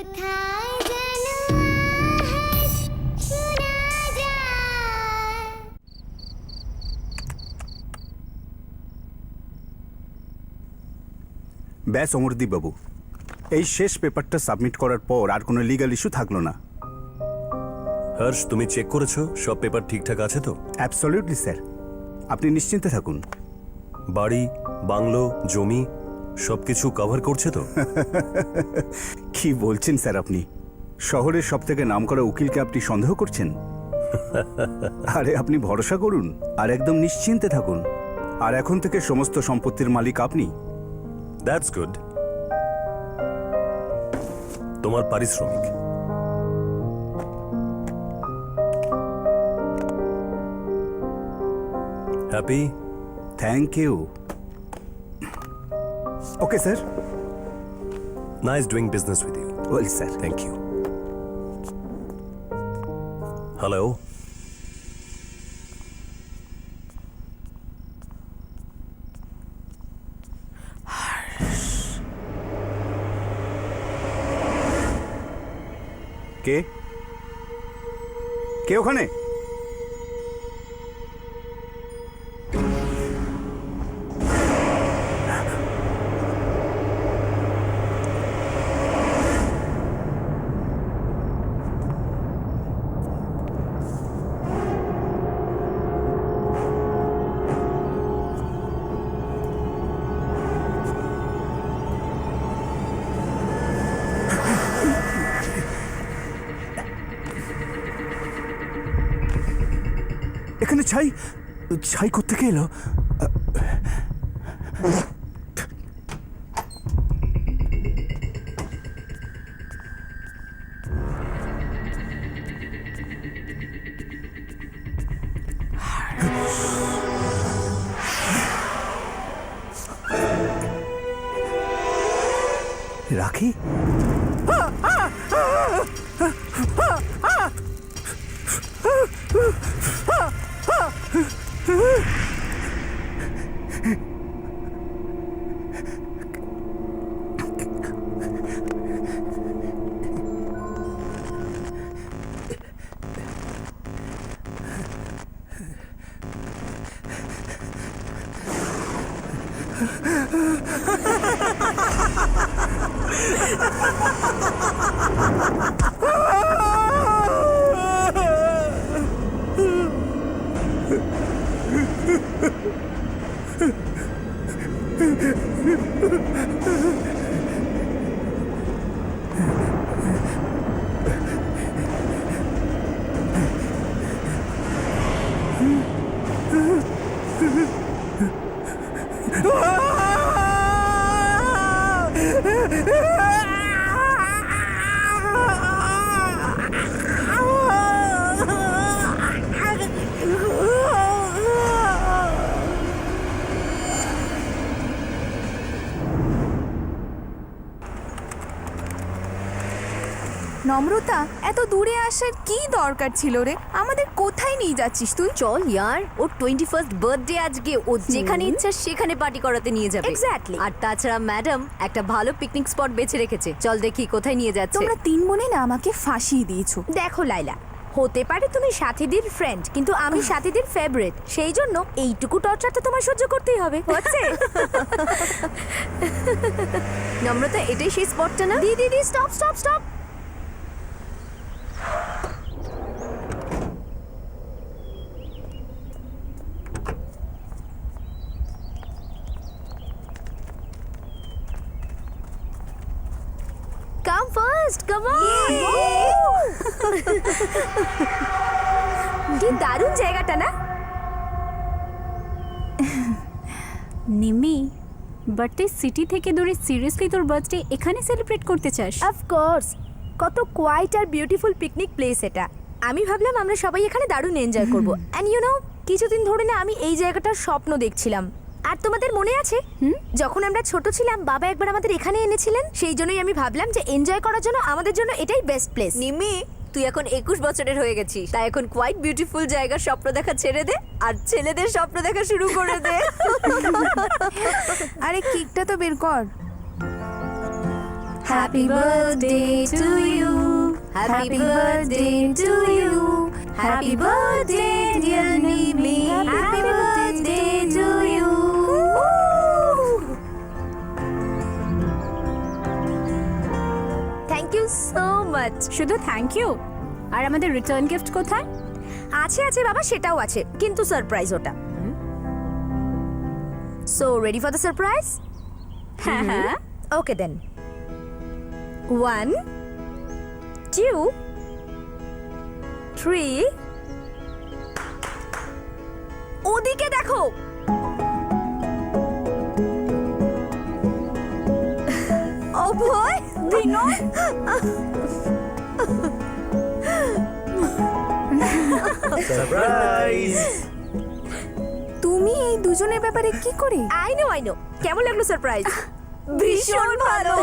কোথায় যেন আওয়াজ শোনা যায়। ব্যাস অমরদীপ বাবু, এই শেষ পেপারটা সাবমিট করার পর আর কোনো লিগ্যাল ইস্যু থাকলো না। হর্ষ, তুমি চেক করেছো সব পেপার ঠিকঠাক আছে তো? অ্যাবসলিউটলি স্যার, আপনি নিশ্চিন্তে থাকুন। বাড়ি, বাংলো, জমি সবকিছু কভার করছে তো? কি বলছেন স্যার আপনি? শহরের সব থেকে নামকরা উকিলকে আপনি সন্দেহ করছেন? আরে আপনি ভরসা করুন আর একদম নিশ্চিন্তে থাকুন। আর এখন থেকে সমস্ত সম্পত্তির মালিক আপনি। That's good. তোমার পারিশ্রমিক। Happy? Thank you. Okay sir. Nice doing business with you. Well sir. Thank you. Hello, কে কে ওখানে? এখানে ছাই ছাই কোত্থেকে এলো? রাখি? নম্রতা, এত দূরে আসার কি দরকার ছিল রে? আমাদের কোথায় নিয়ে যাচ্ছিস তুই? চল ইয়ার, ওর 21st বার্থডে আজকে। ও যেখানে ইচ্ছা সেখানে পার্টি করাতে নিয়ে যাবে। Exactly. আর তাছাড়া ম্যাডাম একটা ভালো পিকনিক স্পট বেছে রেখেছে। চল দেখি কোথায় নিয়ে যাচ্ছে। তোমরা তিন বোনে না আমাকে ফাঁসিয়ে দিয়েছো। দেখো লাইলা, হতে পারে তুমি সাথীদের ফ্রেন্ড, কিন্তু আমি সাথীদের ফেভারিট। সেই জন্য এইটুকু টর্চার তো তোমার সহ্য করতেই হবে। হচ্ছে নম্রতা, এটাই সেই স্পটটা না? দিদি stop stop stop. Come first, come on. কি দারুণ জায়গাটা না? নিমি, বাট তুই সিটি থেকে দূরে সিরিয়াসলি তোর বার্থডে এখানে সেলিব্রেট করতে চাস? অফকোর্স, কত কোয়াইট আর বিউটিফুল পিকনিক প্লেস এটা। আমি ভাবলাম আমরা সবাই এখানে দারুণ এনজয় করব। অ্যান্ড ইউ নো, কিছুদিন ধরে না আমি এই জায়গাটার স্বপ্ন দেখছিলাম। আর তোমাদের মনে আছে যখন আমরা ছোট ছিলাম বাবা একবার আমাদের এখানে এনেছিলেন? সেই জন্যই আমি ভাবলাম যে এনজয় করার জন্য আমাদের জন্য এটাই বেস্ট প্লেস। নিমি, তুই এখন 21 বছরের হয়ে গেছিস, তাই এখন কোয়াইট বিউটিফুল জায়গার স্বপ্ন দেখা ছেড়ে দে আর ছেলেদের স্বপ্ন দেখা শুরু করে দে। আরে কেকটা তো বের কর। Happy birthday to Happy birthday to you. Happy birthday, dear Nimi. Happy birthday to you. Thank you so much. শুধু থ্যাংক ইউ? আর আমাদের রিটার্ন গিফট কোথায়? আছে আছে বাবা, সেটাও আছে, কিন্তু সারপ্রাইজ ওটা। So ready for the surprise? হ্যাঁ হ্যাঁ। ওকে দেন। 1 2 3 ওদিকে দেখো। অভয়, বিনয়, তুমি এই দুজনের ব্যাপারে কি করে? I know. কেমন লাগলো সারপ্রাইজ? ভীষণ ভালো।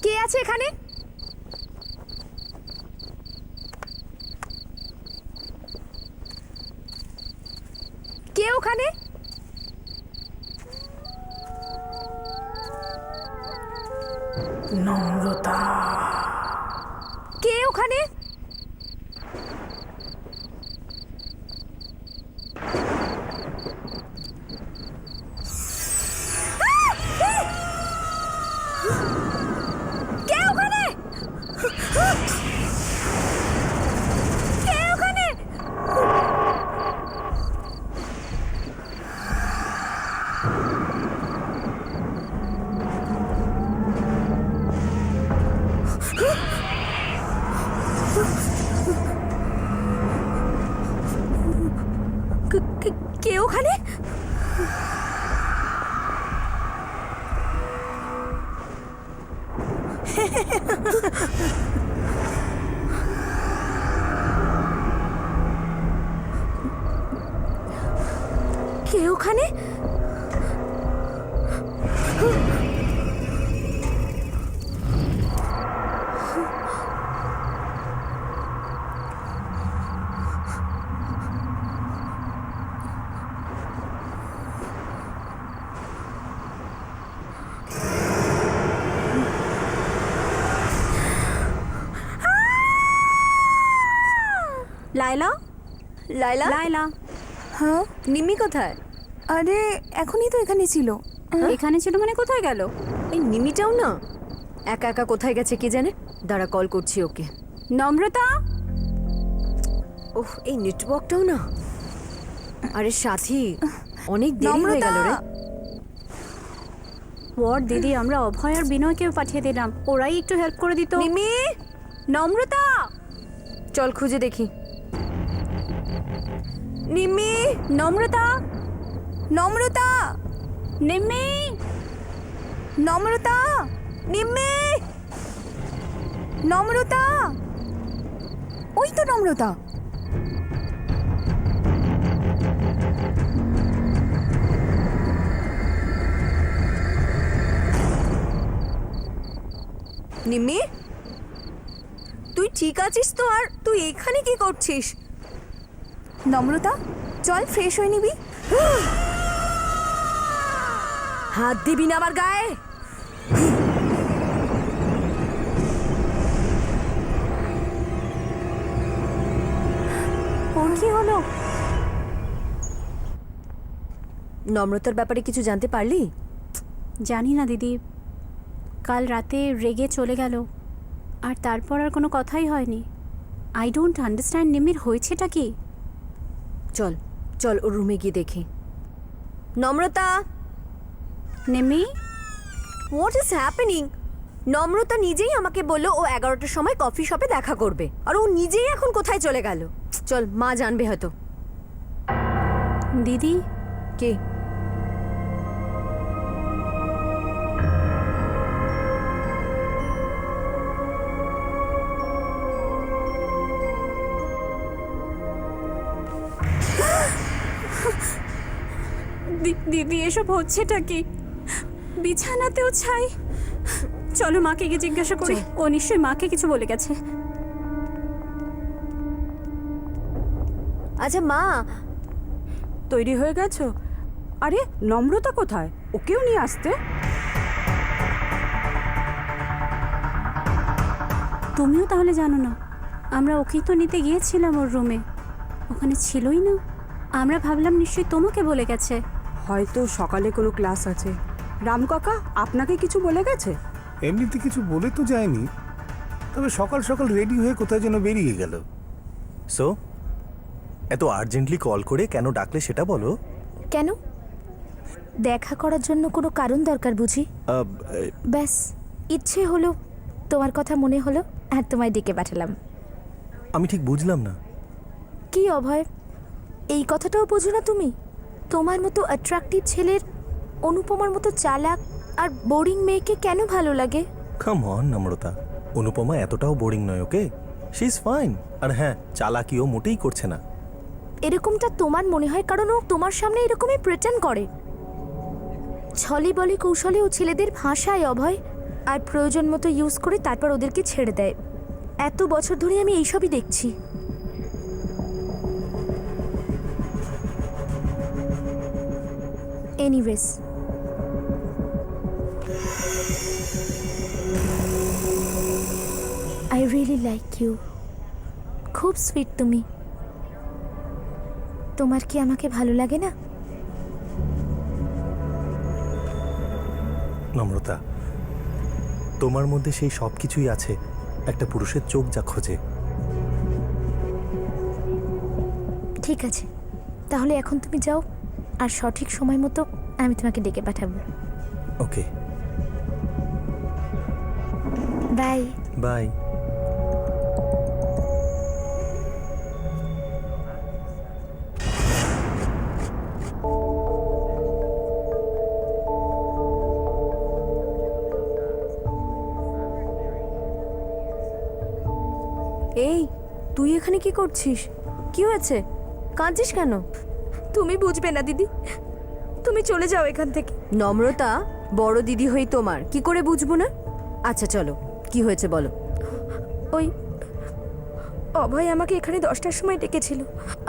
কে আছে এখানে? কে ওখানে? নম্রতা। কে ওখানে? কে ওখানে? কে ওখানে? কে ওখানে? কে ওখানে? লাইলা, লাইলা, লাইলা, হ্যাঁ, নিমি কোথায়? আরে এখনই তো এখানে ছিল। এখানে ছিল মানে কোথায় গেল? এই নিমিটাও না একা একা কোথায় গেছে কে জানে। দাঁড়া, কল করছি ওকে। নম্রতা, ওহ, এই নেটওয়ার্কটাও না। আরে সাথী, অনেক দেরি হয়ে গেল রে। ওর দিদি, আমরা অভয় আর বিনয়কেও পাঠিয়ে দিলাম, ওরাই একটু হেল্প করে দিত। নিমি, নম্রতা, চল খুঁজে দেখি। নিমি, নম্রতা, নম্রতা, নিম্মি, নম্রতা, নিমি। নম্রতা, ওই তো নম্রতা। নিমি, তুই ঠিক আছিস তো? আর তুই এখানে কি করছিস? নম্রতা, চল ফ্রেশ হয়ে নিবি। হাত দিবি না আমার গায়ে। ওর কি হলো? নম্রতার ব্যাপারে কিছু জানতে পারলি? জানি না দিদি, কাল রাতে রেগে চলে গেল। আর তারপর আর কোনো কথাই হয়নি। আই ডোন্ট আন্ডারস্ট্যান্ড নিমির হয়েছেটা কি। চল চল ওর রুমে গিয়ে দেখি। নম্রতা, নিমি, হোয়াট ইজ হ্যাপেনিং? নম্রতা নিজেই আমাকে বললো ও 11টার সময় কফি শপে দেখা করবে, আর ও নিজেই এখন কোথায় চলে গেল? চল, মা জানবে হয়তো। দিদি, কে? দিদি এসব হচ্ছেটা কি? বিছানাতেও ছাই। চলো মাকে গিয়ে জিজ্ঞাসা করি। ও নিশ্চয়ই মাকে কিছু বলে গেছে। আচ্ছা মা, তৈরি হয়ে গেছো? আরে নম্রতা কোথায়? ওকেও নিয়ে আসতে। তুমিও তাহলে জানো না? আমরা ওকেই তো নিতে গিয়েছিলাম ওর রুমে, ওখানে ছিলই না। আমরা ভাবলাম নিশ্চয়ই তোমাকে বলে গেছে। হয়তো সকালে কোনো ক্লাস আছে। রাম কাকা আপনাকে কিছু বলে গেছে? এমনিতে কিছু বলে তো যায়নি, তবে সকাল সকাল রেডি হয়ে কোথায় যেন বেরিয়ে গেল। সো এত আর্জেন্টলি কল করে কেন ডাকলে সেটা বলো। কেন? দেখা করার জন্য কোনো কারণ দরকার বুঝি? ব্যাস, ইচ্ছে হলো, তোমার কথা মনে হলো, আর তোমায় ডেকে পাঠালাম। আমি ঠিক বুঝলাম না। কি অভয়, এই কথাটাও বোঝো না তুমি? তোমার মতো অ্যাট্রাক্টিভ ছেলের অনুপমার মতো চালাক আর বোরিং মেয়েকে কেন ভালো লাগে? কাম অন নম্রতা, অনুপমা এতটাও বোরিং নয়, ওকে? She is fine. আর হ্যাঁ, চালাকিও মোটেই করছে না। এরকমটা তোমার মনে হয় কারণ ও তোমার সামনে এরকমই প্রেটেন্ড করে। ছলে বলে কৌশলে ও ছেলেদের ভাষায় অভয়, আর প্রয়োজন মতো ইউজ করে তারপর ওদেরকে ছেড়ে দেয়। এত বছর ধরে আমি এইসবই দেখছি। Anyways, I really like you. খুব সুইট তুমি। তোমার কি আমাকে ভালো লাগে না? নম্রতা, তোমার মধ্যে সেই সব কিছুই আছে একটা পুরুষের চোখ যা খোঁজে। ঠিক আছে, তাহলে এখন তুমি যাও, আর সঠিক সময় মতো আমি তোমাকে ডেকে পাঠাবো। ওকে, বাই। বাই। এই, তুই এখানে কি করছিস? কি হয়েছে? কাঁদছিস কেন? তুমি বুঝবে না দিদি, তুমি চলে যাও এখান থেকে। নম্রতা বড় দিদি হই তোমার, কি করে বুঝবো না? আচ্ছা চলো, কি হয়েছে বলো। ওই অভয় আমাকে এখানে 10টার সময় ডেকেছিল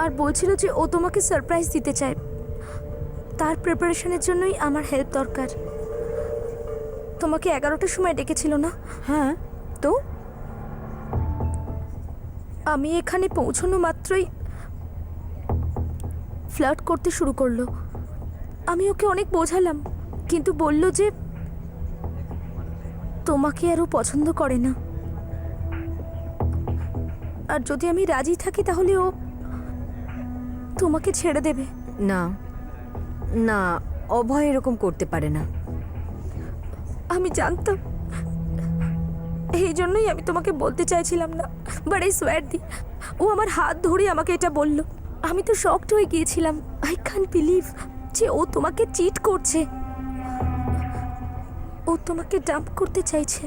আর বলছিল যে ও তোমাকে সারপ্রাইজ দিতে চায়। তার প্রিপারেশনের জন্যই আমার হেল্প দরকার। তোমাকে 11টার সময় ডেকেছিল না? হ্যাঁ, তো আমি এখানে পৌঁছানো মাত্রই ফ্লার্ট করতে শুরু করলো। আমি ওকে অনেক বোঝালাম, কিন্তু বলল যে তোমাকে আরও পছন্দ করে না, আর যদি আমি রাজি থাকি তাহলে ও তোমাকে ছেড়ে দেবে। না না, অভয় এরকম করতে পারে না। আমি জানতাম, এই জন্যই আমি তোমাকে বলতে চাইছিলাম না, বাট আই সোয়ার দি, ও আমার হাত ধরে আমাকে এটা বলল। আমি তো শকড হয়ে গিয়েছিলাম। আই ক্যান্ট বিলিভ যে ও তোমাকে চিট করছে, ও তোমাকে ডাম্প করতে চাইছে।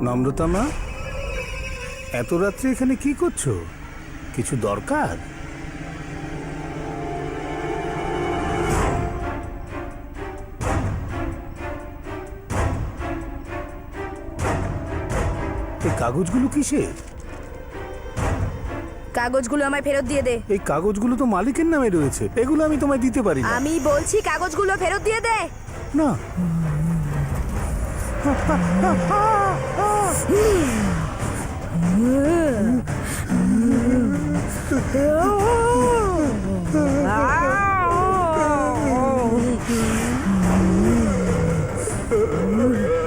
নম্রতা মা, এত রাত্রে এখানে কি করছো? কিছু দরকার? এই কাগজগুলো কিসের? কাগজগুলো আমায় ফেরত দিয়ে দে। এই কাগজগুলো তো মালিকের নামে রয়েছে, এগুলো আমি তোমায় দিতে পারি না। আমি বলছি কাগজগুলো ফেরত দিয়ে দে। না,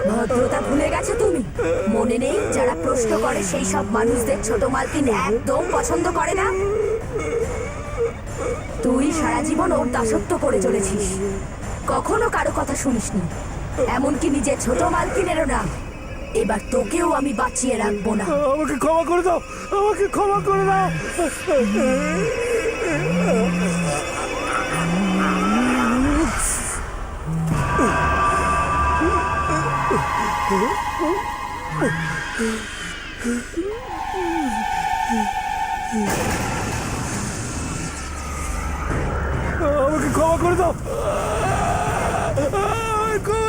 ভদ্রতা ভুলে গেছো তুমি? মনে নেই যারা প্রশ্ন করে সেই সব মানুষদের ছোট মালকিন একদম পছন্দ করে না? তুই সারা জীবন ওর দাসত্ব করে চলেছিস, কখনো কারো কথা শুনিসনি, এমনকি নিজের ছোট মালকিনেরও না। এবার তোকেও আমি বাঁচিয়ে রাখবো না। আমাকে ক্ষমা করে দাও, আমাকে ক্ষমা করে দাও। আমাকে ক্ষমা করে দাও, আমাকে ক্ষমা করে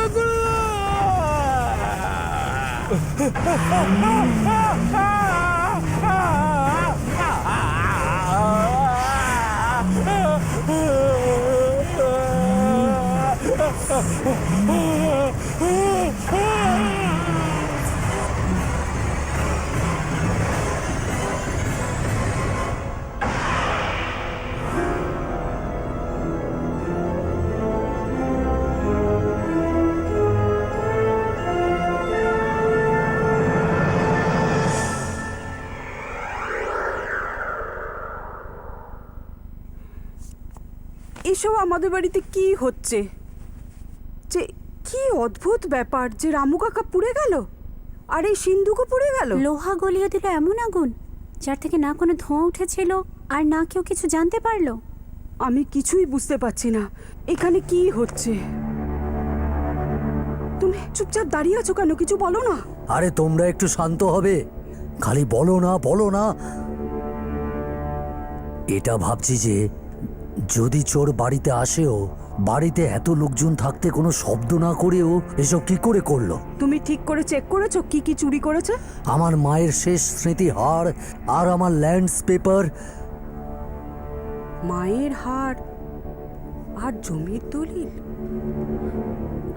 এসব আমাদের বাড়িতে কি হচ্ছে? যে কি অদ্ভুত ব্যাপার যে রামু কাকা পুড়ে গেল আর এই সিন্ধুকও পুড়ে গেল। লোহা গলিয়ে দিল এমন আগুন যার থেকে না কোনো ধোঁয়া উঠেছিল আর না কেউ কিছু জানতে পারলো। আমি কিছুই বুঝতে পারছি না এখানে কি হচ্ছে। তুমি চুপচাপ দাঁড়িয়ে আছো কেন? কিছু বলো না। আরে তোমরা একটু শান্ত হবে, খালি বলো না বলো না। এটা ভাবছি যে যদি চোর বাড়িতে আসেও, বাড়িতে এত লোকজন থাকতে কোনো শব্দ না করেও এসব কি করে করলো? তুমি ঠিক করে চেক করেছো কি কি চুরি করেছে? আমার মায়ের শেষ স্মৃতিহার আর আমার ল্যান্ডস পেপার। মায়ের হার আর জমির দলিল।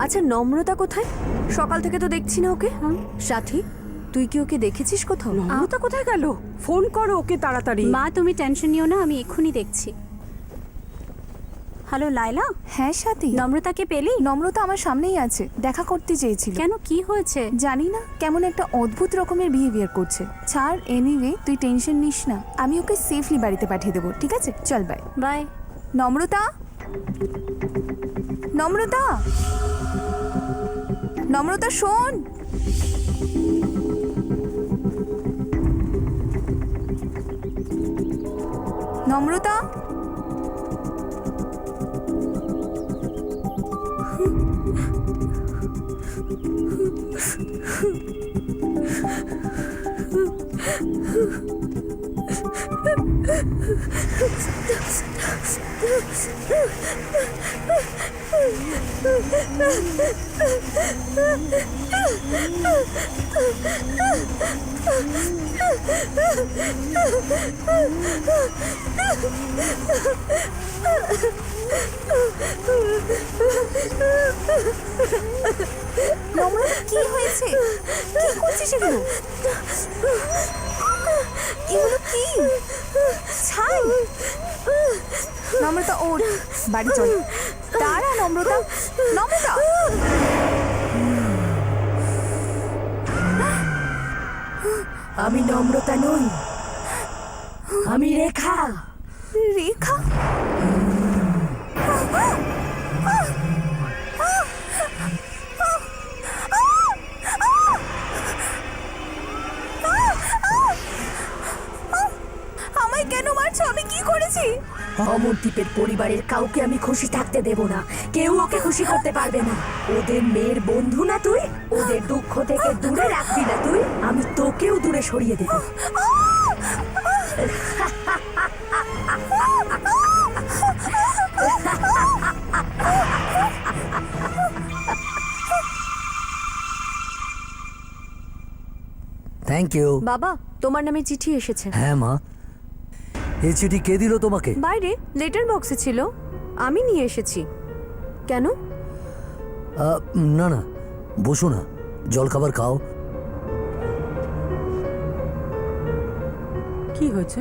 আচ্ছা নম্রতা কোথায়? সকাল থেকে তো দেখছি না ওকে। সাথী, তুই কি ওকে দেখেছিস কোথাও? নম্রতা কোথায় গেল? ফোন করো ওকে তাড়াতাড়ি। মা তুমি টেনশন নিও না, আমি এক্ষুনি দেখছি। হ্যালো লাইলা, হ্যাঁ সাথী, নম্রতাকে পেলি? নম্রতা আমার সামনেই আছে, দেখা করতে চেয়েছিল। কেন, কি হয়েছে? জানি না, কেমন একটা অদ্ভুত রকমের বিহেভিয়ার করছে। ছাড়, এনিওয়ে তুই টেনশন নিস না, আমি ওকে সেফলি বাড়িতে পাঠিয়ে দেবো। ঠিক আছে, চল বাই। বাই। নম্রতা, নম্রতা, নম্রতা শোন। নম্রতা, নম্রতা কি হয়েছে? কি করছিস এগুলো? এগুলো কি? ছাই। নম্রতা ওঠ, বাড়ি চল। দাঁড়া নম্রতা, নম্রতা। আমি নম্রতা নই, আমি রেখা। রেখা? আমায় কেন মারছিস? বলছো? আমি কি করেছি? অমরদীপের পরিবারের কাউকে আমি খুশি থাকতে দেব না। কেউ ওকে খুশি করতে পারবে না। ওদের মেয়ের বন্ধু না তুই? ওদের দুঃখ থেকে দূরে রাখবি না তুই? আমি তোকেও দূরে সরিয়ে দেব। Thank you. বাবা, তোমার নামে চিঠি এসেছে। হ্যাঁ মা, এই চিঠি কে দিল তোমাকে? বাইরে লেটার বক্সে ছিল, আমি নিয়ে এসেছি। কেন? না না, বসো না, জলখাবার খাও। কি হয়েছে?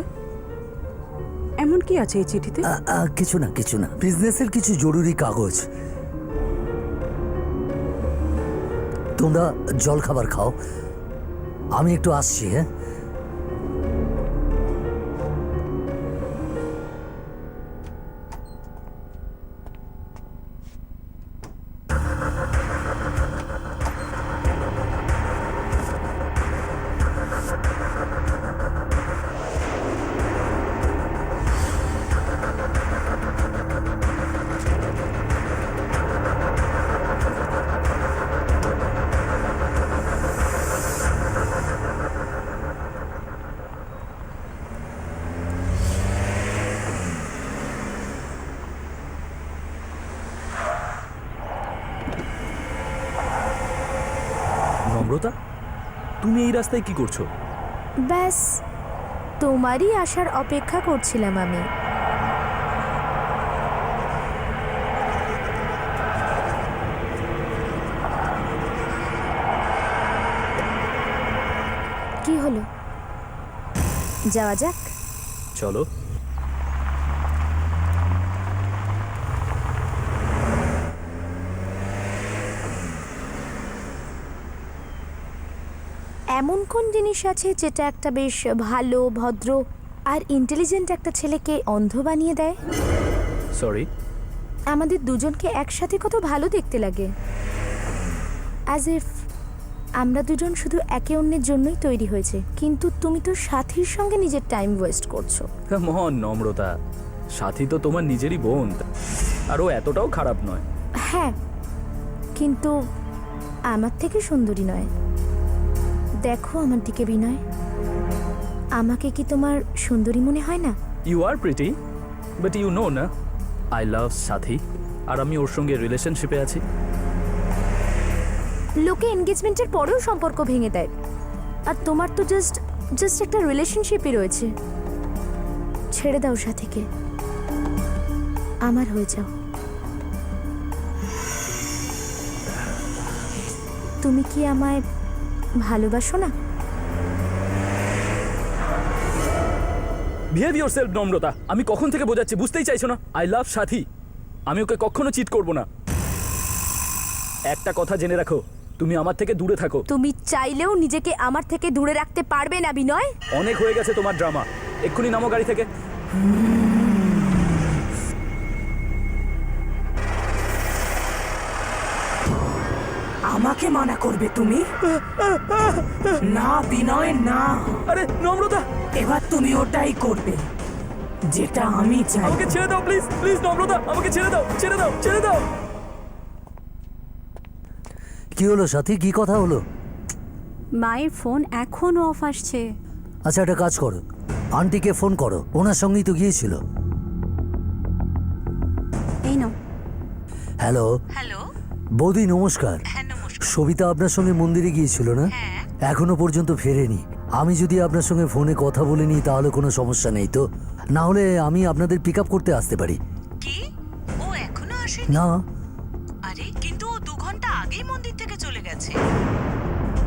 এমন কি আছে এই চিঠিতে? কিছু না কিছু না, বিজনেসের কিছু জরুরি কাগজ। তোমরা জলখাবার খাও, আমি একটু আসছি। হ্যাঁ, নম্রতা, তুমি এই রাস্তায় কি করছো? ব্যাস তোমারই আসার অপেক্ষা করছিলাম আমি। কি হলো, যাওয়া যাক? চলো। এমন কোন জিনিস আছে যেটা একটা বেশ ভালো, ভদ্র আর ইন্টেলিজেন্ট একটা ছেলেকে অন্ধ বানিয়ে দেয়? সরি। আমাদের দুজনকে একসাথে কত ভালো দেখতে লাগে, অ্যাজ ইফ আমরা দুজন শুধু একে অন্যের জন্যই তৈরি হয়েছে। কিন্তু তুমি তো সাথীর সঙ্গে নিজের টাইম ওয়েস্ট করছো। কাম অন নম্রতা, সাথী তো তোমার নিজেরই বোন, আর ও এতটাও খারাপ নয়। হ্যাঁ, কিন্তু আমার থেকে সুন্দরী নয়। দেখো আমার দিকে বিনয়, আমাকে কি তোমার সুন্দরী মনে হয় না? You are pretty, but you know না, আই লাভ সাথী, আর আমি ওর সঙ্গে রিলেশনশিপে আছি। লোকে এনগেজমেন্টের পরেও সম্পর্ক ভেঙে দেয়, আর তোমার তো জাস্ট একটা রিলেশনশিপই রয়েছে। ছেড়ে দাও সাথীকে, আমার হয়ে যাও। তুমি কি আমায় ভালোবাসো না? বিহেভ ইয়োরসেলফ নম্রতা, আমি কখন থেকে বোঝাচ্ছি, বুঝতেই চাইছো না? আই লাভ সাথী, আমি ওকে কখনো চিট করব না। একটা কথা জেনে রাখো, তুমি আমার থেকে দূরে থাকো। তুমি চাইলেও নিজেকে আমার থেকে দূরে রাখতে পারবে না বিনয়। অনেক হয়ে গেছে তোমার ড্রামা, এক্ষুনি নামো গাড়ি থেকে। আমাকে মানা করবে তুমি? না বিনয়, না। আরে নম্রতা, এবার তুমি ওটাই করবে যেটা আমি চাই। আমাকে ছেড়ে দাও প্লিজ, প্লিজ নম্রতা, আমাকে ছেড়ে দাও, ছেড়ে দাও, ছেড়ে দাও। কি হলো সাথী, কি কথা হলো? মায়ের ফোন এখনো অফ আসছে। আচ্ছা, একটা কাজ করো, আন্টিকে ফোন করো, ওনার সঙ্গেই তো গিয়েছিল। এই নাও। হ্যালো হ্যালো, বৌদি, নমস্কার। হ্যাঁ নমস্কার। সবিতা আপনার সঙ্গে মন্দিরে গিয়েছিল না? হ্যাঁ। এখনো পর্যন্ত ফেরেনি। আমি যদি আপনার সঙ্গে ফোনে কথা বলে নিই তাহলে কোনো সমস্যা নেই তো? না হলে আমি আপনাদের পিক আপ করতে আসতে পারি। কি, ও এখনো আসেনি? না, আরে কিন্তু ও 2 ঘন্টা আগেই মন্দির থেকে চলে গেছে।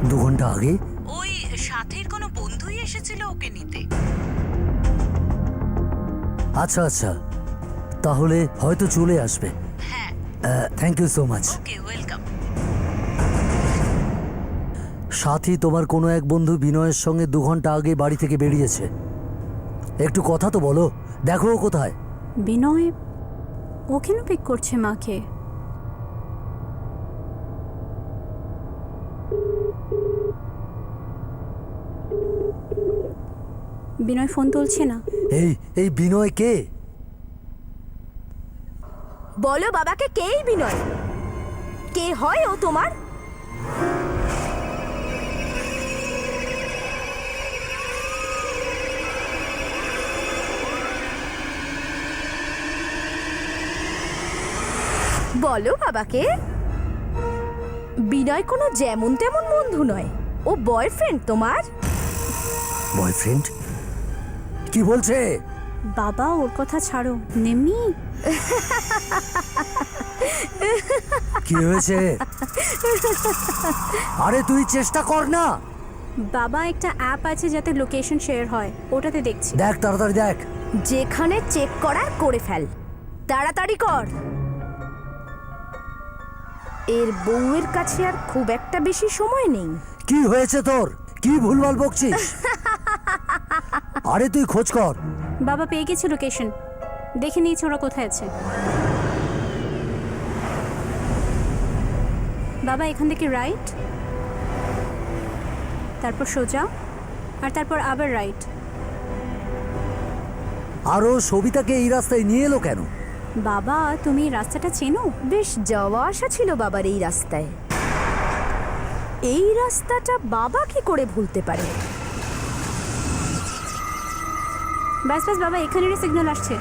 2 ঘন্টা আগে? ওই সাথীর কোনো বন্ধুই এসেছিল ওকে নিতে। আচ্ছা আচ্ছা, তাহলে হয়তো চলে আসবে। হ্যাঁ। Thank you so much. Okay, welcome. Sathi, তোমার কোনো এক বন্ধু বিনয়ের সঙ্গে 2 ঘন্টা আগে বাড়ি থেকে বেরিয়েছে। একটু কথা তো বলো, দেখো ও কোথায়। বিনয় ও কেন পিক করছে মাকে? বিনয় ফোন তুলছে না। এই বিনয় কে? বলো বাবাকে, কেই বিনয়? কে হয় ও তোমার? বলো বাবাকে। বিনয় কোনো যেমন তেমন বন্ধু নয়, ও বয়ফ্রেন্ড তোমার। বয়ফ্রেন্ড? কি বলছে? বাবা ওর কথা ছাড়ো, নেমি কি হয়েছে? আরে তুই চেষ্টা কর না। বাবা একটা অ্যাপ আছে যাতে লোকেশন শেয়ার হয়, ওটাতে দেখছি। দেখ তাড়াতাড়ি দেখ। যেখানে চেক করার করে ফেল, তাড়াতাড়ি কর। এর বউয়ের কাছে আর খুব একটা বেশি সময় নেই। কি হয়েছে তোর? কি ভুলভাল বকছিস? আরে তুই খোঁজ কর। বাবা পেয়ে গেছে লোকেশন, দেখে নিয়েছে ওরা কোথায় আছে। বাবা এখান থেকে রাইট, তারপর সোজা, আর তারপর আবার রাইট। আরো সবিতাকে এই রাস্তায় নিয়ে এলো কেন? বাবা তুমি এই রাস্তাটা চেনো? বেশ যাওয়া আসা ছিল বাবার এই রাস্তায়। এই রাস্তাটা বাবা কি করে ভুলতে পারে? ব্যাস ব্যাস বাবা, এখানেরই সিগন্যাল আসছে।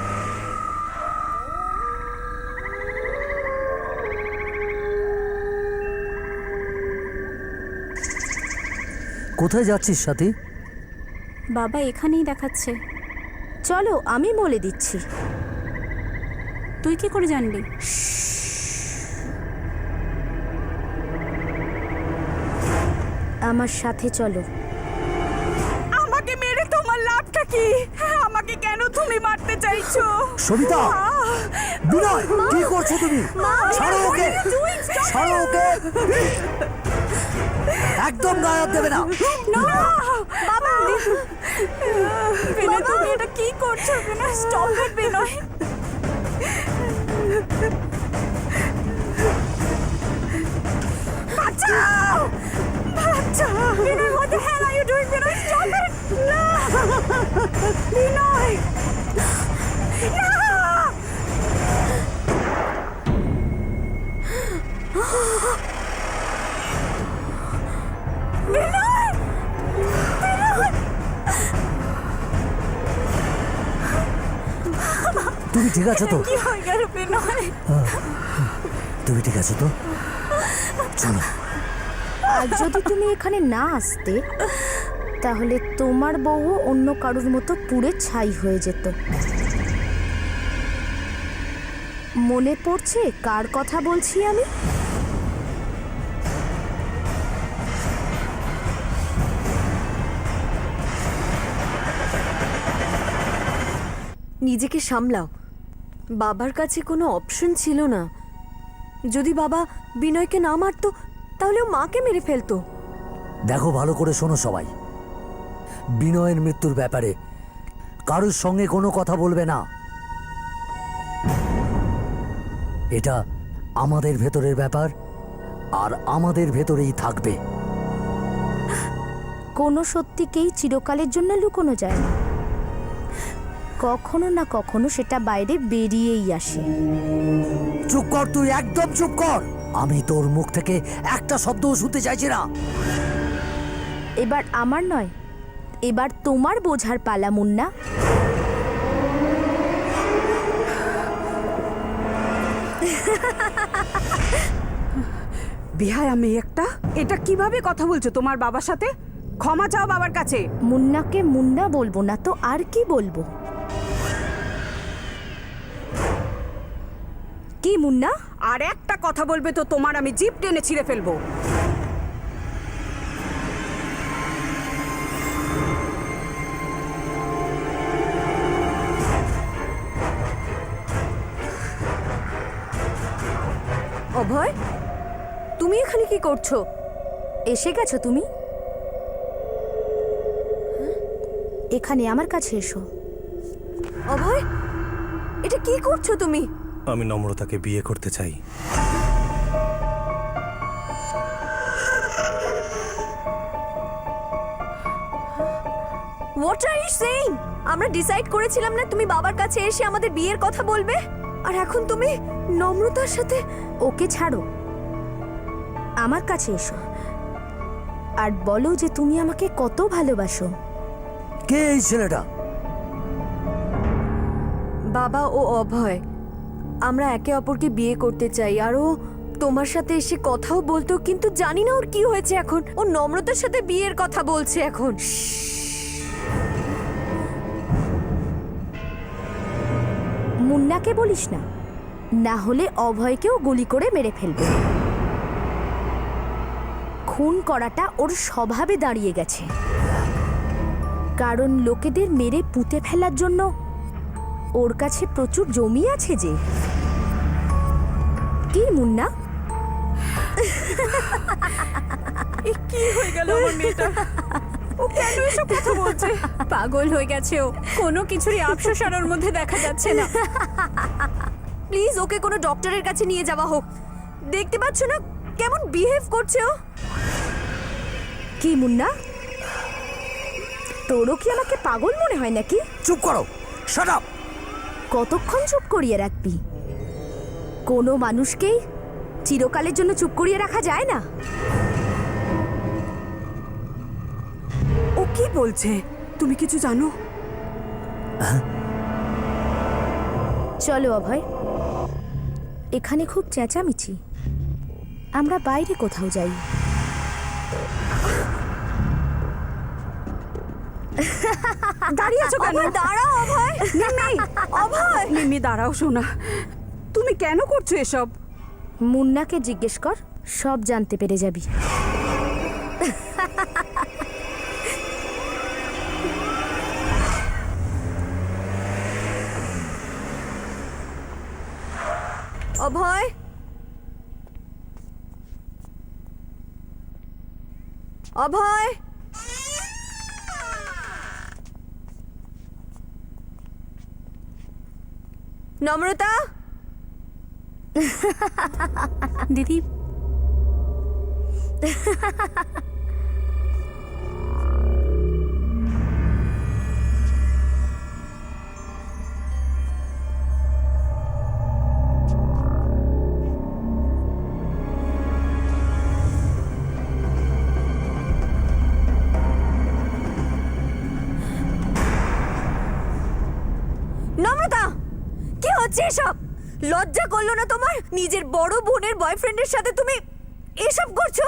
কোথায় যাচ্ছিস সাথী? বাবা এখানেই দেখাচ্ছে। চলো আমি বলে দিচ্ছি। তুই কি করে জানলি? আমার সাথে চলো। আমাকে মেরে তোমার লাভটা কি? আমাকে কেন তুমি মারতে চাইছো? সবিতা! বিনয়, কি করছো তুমি? ছাড়ো ওকে! ছাড়ো ওকে! একদম গায়ে হাত দেবে না। বাবা! বিনয়, তুমি এটা কি করছো? বিনয়, স্টপ ইট বিনয়। বাঁচাও! বাঁচাও! বিনয়, what the hell are you doing? Binoy, stop it! না! বিনয়! না! বিনয়! বিনয়! তুমি ঠিক আছো তো? কি হয়ে গেল বিনয়? তুমি ঠিক আছো তো? চলো। আর যদি তুমি এখানে না আসতে, তাহলে তোমার বউও অন্য কারোর মতো পুড়ে ছাই হয়ে যেত। মনে পড়ছে কার কথা বলছি আমি? নিজেকে সামলাও। বাবার কাছে কোনো অপশন ছিল না। যদি বাবা বিনয়কে না মারতো তাহলে ও মাকে মেরে ফেলতো। দেখো, ভালো করে শোনো সবাই। বিনয়ের মৃত্যুর ব্যাপারে কারোর সঙ্গে কোনো কথা বলবে না। এটা আমাদের ভেতরের ব্যাপার, আর আমাদের ভেতরেই থাকবে। কোনো সত্যিকেই চিরকালের জন্য লুকোনো যায় না, কখনো না কখনো সেটা বাইরে বেরিয়েই আসে। চুপ কর তুই, একদম চুপ কর। আমি তোর মুখ থেকে একটা শব্দও শুনতে চাইছি না। এবার আমার নয়, এবার তোমার বোঝার পালা মুন্না। বিহায় আমি একটা, এটা কিভাবে কথা বলছো তোমার বাবার সাথে? ক্ষমা চাও বাবার কাছে। মুন্নাকে মুন্না বলবো না তো আর কি বলবো? কি মুন্না? আর একটা কথা বলবে তো তোমার আমি জিভ টেনে ছিঁড়ে ফেলবো। অভয়, তুমি এখানে কি করছো? এসে গেছো তুমি? এখানে আমার কাছে এসো। অভয়, এটা কি করছো তুমি? আমি নম্রতাকে বিয়ে করতে চাই। What what are you saying? আমরা ডিসাইড করেছিলাম না তুমি বাবার কাছে এসে আমাদের বিয়ের কথা বলবে, আর এখন তুমি নম্রতার সাথে। ওকে ছাড়ো, আমার কাছে এসো আর বলো যে তুমি আমাকে কত ভালোবাসো। কে এই ছেলেটা? বাবা, ও অভয়। আমরা একে অপরকে বিয়ে করতে চাই, আর ও তোমার সাথে এসে কথাও বলতো, কিন্তু জানি না ওর কি হয়েছে এখন। ও নম্রতার সাথে বিয়ের কথা বলছে এখন। মুন্নাকে বলিস না, না হলে অভয়কেও গুলি করে মেরে ফেলবে। খুন করাটা ওর স্বভাবে দাঁড়িয়ে গেছে, কারণ লোকেদের মেরে পুঁতে ফেলার জন্য ওর কাছে প্রচুর জমি আছে যে। কি মুন্না? কি হয়ে গেল আমার মেয়েটা? ও কেন এসব কথা বলছে? পাগল হয়ে গেছে ও, কোনো কিছুরই আফসোস আর ওর মধ্যে দেখা যাচ্ছে না। প্লিজ ওকে কোনো ডক্টরের কাছে নিয়ে যাওয়া হোক। দেখতে পাচ্ছ না কেমন বিহেভ করছে ও? কি মুন্না, তোরও কি আমাকে পাগল মনে হয় নাকি? চুপ করো, শাট আপ। কতক্ষণ চুপ করিয়ে রাখবি? কোনো মানুষকেই চিরকালের জন্য চুপ করিয়ে রাখা যায় না। ও কি বলছে? তুমি কিছু জানো? চলো অভয়, এখানে খুব চেঁচামেচি, আমরা বাইরে কোথাও যাই। দাঁড়িয়ে আছো কেন? দাঁড়াও অভয়। মিমি, অভয়, মিমি দাঁড়াও শোনা। তুমি কেন করছো এসব? মুন্নাকে জিজ্ঞেস কর, সব জানতে পেরে যাবি। অভয়, অভয়, নম্রতা। দিদি, নম্রতা, কি হচ্ছে এসব? লজ্জা করলো না তোমার? নিজের বড় বোনের বয়ফ্রেন্ডের সাথে তুমি এসব করছো?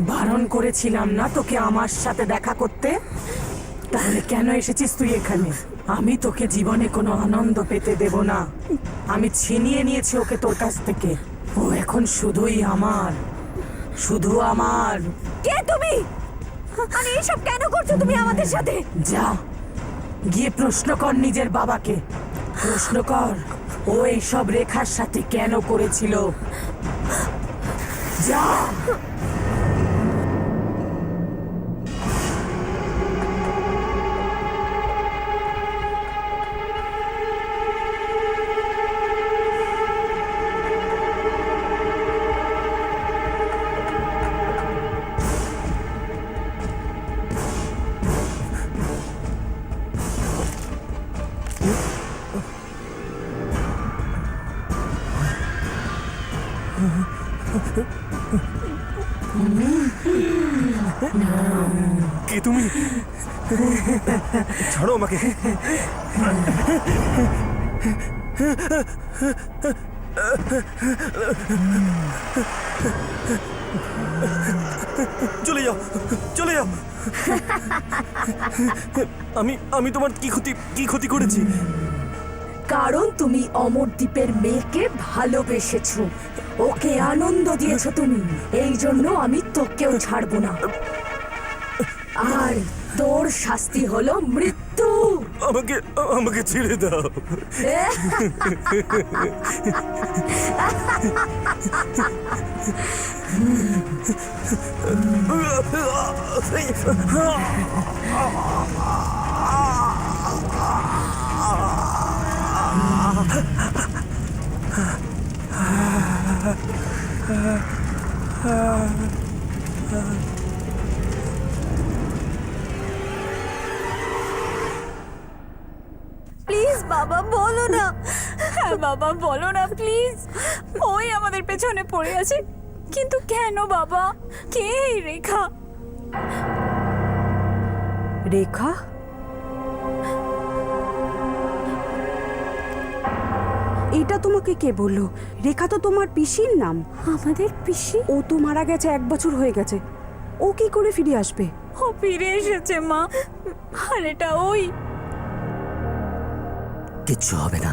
বারণ করেছিলাম না তোকে আমার সাথে দেখা করতে? তাহলে কেন এসেছিস তুই এখানে? আমি তোকে জীবনে কোনো আনন্দ পেতে দেব না। আমি ছিনিয়ে নিয়েছি ওকে তোর কাছ থেকে। ও এখন শুধুই আমার, শুধু আমার। কে তুমি? আর এসব কেন করছো তুমি আমাদের সাথে? যা গিয়ে প্রশ্ন কর নিজের বাবাকে, প্রশ্ন কর ও এইসব রেখার সাথে কেন করেছিল। যা। কে তুমি? ছাড়ো আমাকে। চলে যাও, চলে যাও। আমি তোমার কি ক্ষতি করেছি? কারণ তুমি অমরদ্বীপের মেয়েকে ভালোবেসেছো, ওকে আনন্দ দিয়েছো তুমি, এই জন্য আমি তোকেও ছাড়বো না। আর তোর শাস্তি হলো মৃত্যু। আমাকে ছেড়ে দাও। প্লিজ বাবা বলো না। হ্যাঁ বাবা বলো না প্লিজ। ওই আমাদের পেছনে পড়ে আছে, কিন্তু কেন বাবা? কে এই রেখা? রেখা? এটা তোমাকে কে বললো? রেখা তো তোমার পিসির নাম। আমাদের পিসি? ও তো মারা গেছে, 1 বছর হয়ে গেছে। ও কি করে ফিরে আসবে? ও ফিরে এসেছে মা, আর এটা ওই। কিচ্ছু হবে না,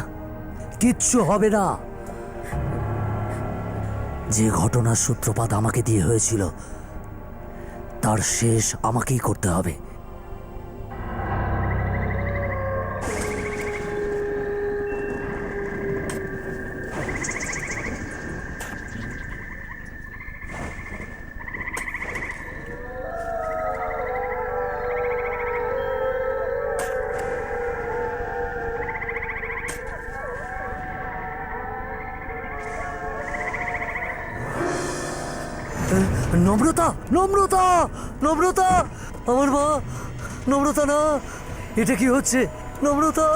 কিচ্ছু হবে না। যে ঘটনার সূত্রপাত আমাকে দিয়ে হয়েছিল তার শেষ আমাকেই করতে হবে। নম্রতা, নম্রতা, নম্রতা, আমার মা। নম্রতা না, এটা কি হচ্ছে? নম্রতা,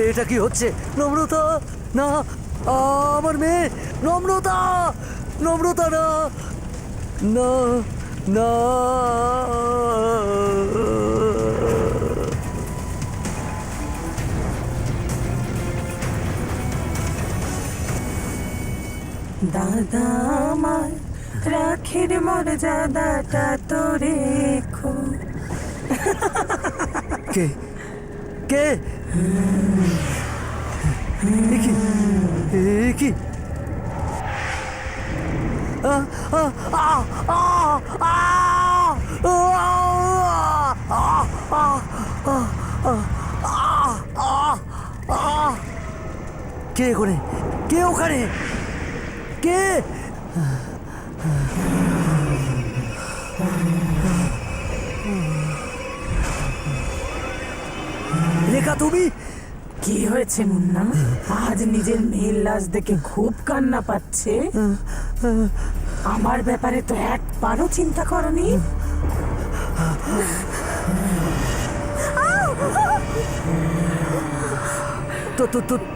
এটা কি হচ্ছে? নম্রতা না, আমার মেয়ে। নম্রতা, নম্রতা না, না, না। দাদা আমার রাখের মর্যাদাটা তো রেখো। কে কে কি? কে ওখানে? কে ওখানে? কে? রেখা, তুমি? কি হয়েছে মুন্না? আজ নিজের মেয়ের লাশ দেখে খুব কান্না পাচ্ছে। আমার ব্যাপারে তো একবারও চিন্তা করনি।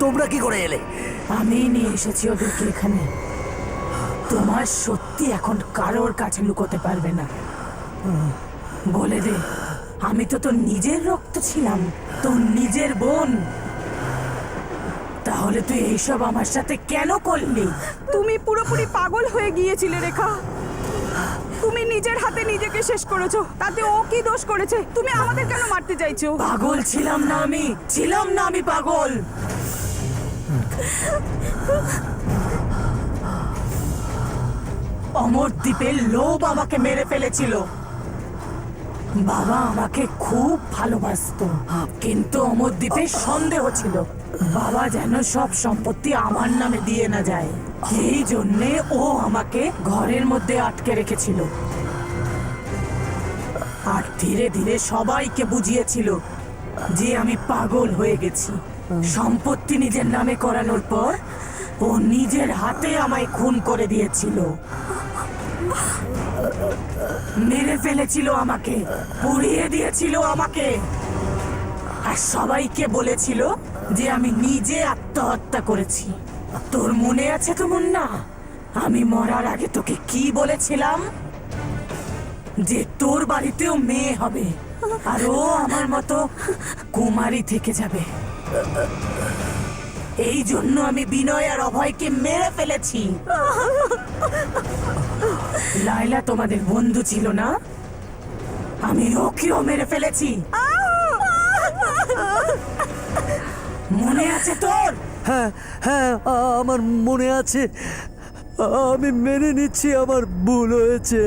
তোমরা কি করে এলে? আমি নিয়ে এসেছি ওদেরকে এখানে। তোমার সত্যি এখন কারোর কাছে লুকোতে পারবে না। বলে দে, আমি তো তোর নিজের রক্ত ছিলাম, তোর নিজের বোন। তাহলে তুই এইসব আমার সাথে কেন করলি? তুমি পুরোপুরি পাগল হয়ে গিয়েছিলে রেখা। তুমি নিজের হাতে নিজেকে শেষ করেছো। তাতে ও কি দোষ করেছে? তুমি আমাদের কেন মারতে চাইছো? পাগল ছিলাম না আমি, ছিলাম না আমি পাগল। অমরদ্বীপের লোভ আমাকে মেরে ফেলেছিল। বাবা আমাকে খুব ভালোবাসতো, কিন্তু অমরদ্বীপে সন্দেহ ছিল বাবা যেন সব সম্পত্তি আমার নামে দিয়ে না যায়। এই জন্যে ও আমাকে ঘরের মধ্যে আটকে রেখেছিল, আর ধীরে ধীরে সবাইকে বুঝিয়েছিল যে আমি পাগল হয়ে গেছি। সম্পত্তি নিজের নামে করানোর পর ও নিজের হাতে আমায় খুন করে দিয়েছিল। মেরে ফেলেছিল আমাকে, পুড়িয়ে দিয়েছিল আমাকে, আর সবাইকে বলেছিল যে আমি নিজে আত্মহত্যা করেছি। তোর মনে আছে তো মুন্না, আমি মরার আগে তোকে কি বলেছিলাম? যে তোর বাড়িতেও মেয়ে হবে, আর ও আমার মতো কুমারী থেকে যাবে। এই জন্য আমি বিনয় আর অভয়কে মেরে ফেলেছি। লাইলা তোমাদের বন্ধু ছিল না? আমি ওকেও মেরে ফেলেছি। মনে আছে তোর? হ্যাঁ হ্যাঁ, আমার মনে আছে। আমি মেনে নিচ্ছি আমার ভুল হয়েছে।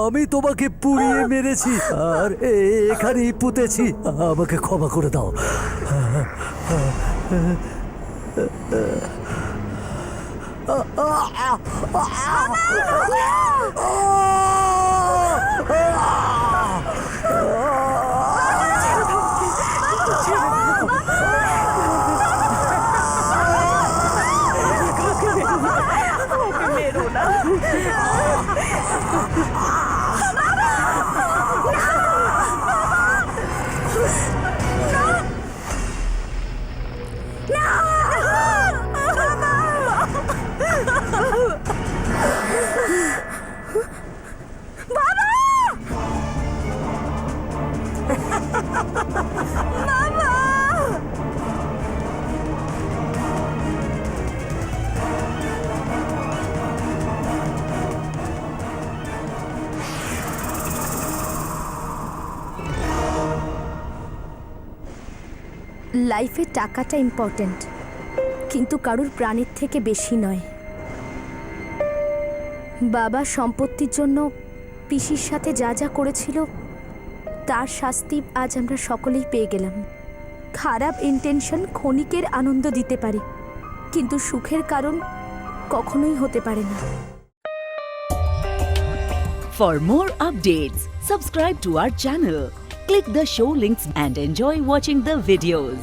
আমি তোমাকে পুড়িয়ে মেরেছি আর এখানেই পুঁতেছি। আমাকে ক্ষমা করে দাও। লাইফে টাকাটা ইম্পর্ট্যান্ট, কিন্তু কারুর প্রাণের থেকে বেশি নয়। বাবা সম্পত্তির জন্য পিসির সাথে যা যা করেছিল তার শাস্তি আজ আমরা সকলেই পেয়ে গেলাম। খারাপ ইন্টেনশন ক্ষণিকের আনন্দ দিতে পারে, কিন্তু সুখের কারণ কখনোই হতে পারে না। For more updates, subscribe to our channel, click the show links and enjoy watching the videos.